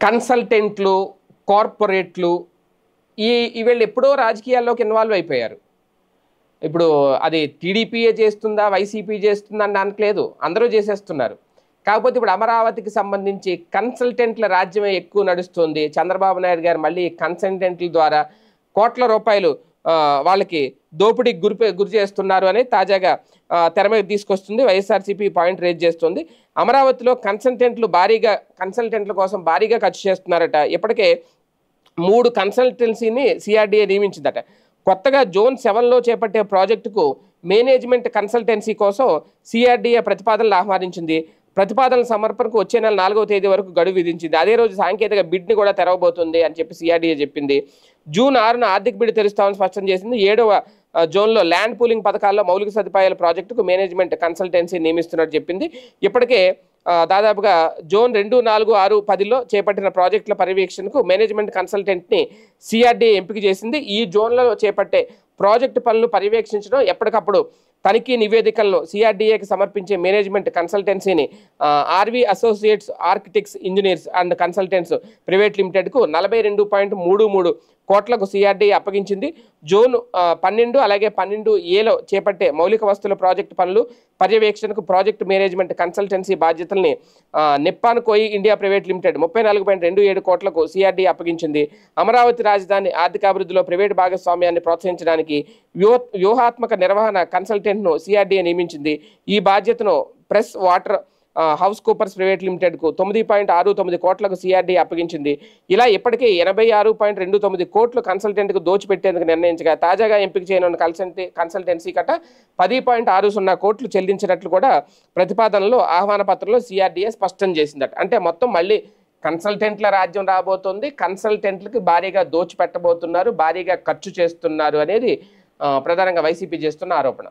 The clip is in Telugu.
కన్సల్టెంట్లు, కార్పొరేట్లు వీళ్ళు ఎప్పుడో రాజకీయాల్లోకి ఇన్వాల్వ్ అయిపోయారు. ఇప్పుడు అది టీడీపీయే చేస్తుందా, వైసీపీ చేస్తుందా అని అనట్లేదు. అందరూ చేసేస్తున్నారు. కాకపోతే ఇప్పుడు అమరావతికి సంబంధించి కన్సల్టెంట్ల రాజ్యమే ఎక్కువ నడుస్తుంది. చంద్రబాబు నాయుడు గారు మళ్ళీ కన్సల్టెంట్ల ద్వారా కోట్ల రూపాయలు వాళ్ళకి దోపిడీకి గురి చేస్తున్నారు అని తాజాగా తెర మీద తీసుకొస్తుంది. వైఎస్ఆర్సీపీ పాయింట్ రేజ్ చేస్తుంది. అమరావతిలో కన్సల్టెంట్ల కోసం భారీగా ఖర్చు చేస్తున్నారట. ఇప్పటికే 3 కన్సల్టెన్సీని సిఆర్డీఏ నియమించిందట. కొత్తగా జోన్ 7లో చేపట్టే ప్రాజెక్టుకు మేనేజ్మెంట్ కన్సల్టెన్సీ కోసం సిఆర్డీఏ ప్రతిపాదనలు ఆహ్వానించింది. ప్రతిపాదనల సమర్పణకు వచ్చే నెల 4వ తేదీ వరకు గడువు విధించింది. అదే రోజు సాంకేతిక బిడ్ని కూడా తెరవబోతుంది అని చెప్పి సిఆర్డీఏ చెప్పింది. జూన్ 6న ఆర్థిక బిడ్ తెరుస్తామని స్పష్టం చేసింది. 7వ జోన్లో ల్యాండ్ పూలింగ్ పథకాల్లో మౌలిక సదుపాయాల ప్రాజెక్టుకు మేనేజ్మెంట్ కన్సల్టెన్సీ నియమిస్తున్నట్టు చెప్పింది. ఇప్పటికే దాదాపుగా జోన్ 2, 4, 6, 10లో చేపట్టిన ప్రాజెక్టుల పర్యవేక్షణకు మేనేజ్మెంట్ కన్సల్టెంట్ని సిఆర్డీఏ ఎంపిక చేసింది. ఈ జోన్లలో చేపట్టే ప్రాజెక్టు పనులు పర్యవేక్షించడం, ఎప్పటికప్పుడు తనిఖీ నివేదికలను సిఆర్డీఏకి సమర్పించే మేనేజ్మెంట్ కన్సల్టెన్సీని RV associates architects engineers and consultants private లిమిటెడ్కు 42.33 కోట్లకు సిఆర్డీఏ అప్పగించింది. జోన్ 12 అలాగే 12ఏలో చేపట్టే మౌలిక వస్తువుల ప్రాజెక్టు పనులు పర్యవేక్షణకు ప్రాజెక్టు మేనేజ్మెంట్ కన్సల్టెన్సీ బాధ్యతల్ని నిప్పాన్ కోయి ఇండియా ప్రైవేట్ లిమిటెడ్ 34.27 కోట్లకు సిఆర్డీఏ అప్పగించింది. అమరావతి రాజధాని ఆర్థికాభివృద్ధిలో ప్రైవేటు భాగస్వామ్యాన్ని ప్రోత్సహించడానికి వ్యూహాత్మక నిర్వహణ కన్సల్టెంట్ను సిఆర్డీఏ నియమించింది. ఈ బాధ్యతను press water house Coopers private లిమిటెడ్కు 9.69 కోట్లకు సిఆర్డీఏ అప్పగించింది. ఇలా ఇప్పటికే 86.29 కోట్లు కన్సల్టెంట్కు దోచిపెట్టేందుకు నిర్ణయించగా తాజాగా ఎంపిక చేయనున్న కన్సల్టెన్సీ కట్ట 10.60 కోట్లు చెల్లించినట్లు కూడా ప్రతిపాదనలో ఆహ్వాన పత్రంలో సిఆర్డీఏ స్పష్టం చేసిందట. అంటే మొత్తం మళ్ళీ కన్సల్టెంట్ల రాజ్యం రాబోతోంది. కన్సల్టెంట్లకి భారీగా దోచిపెట్టబోతున్నారు, భారీగా ఖర్చు చేస్తున్నారు అనేది ప్రధానంగా వైసీపీ చేస్తున్న ఆరోపణ.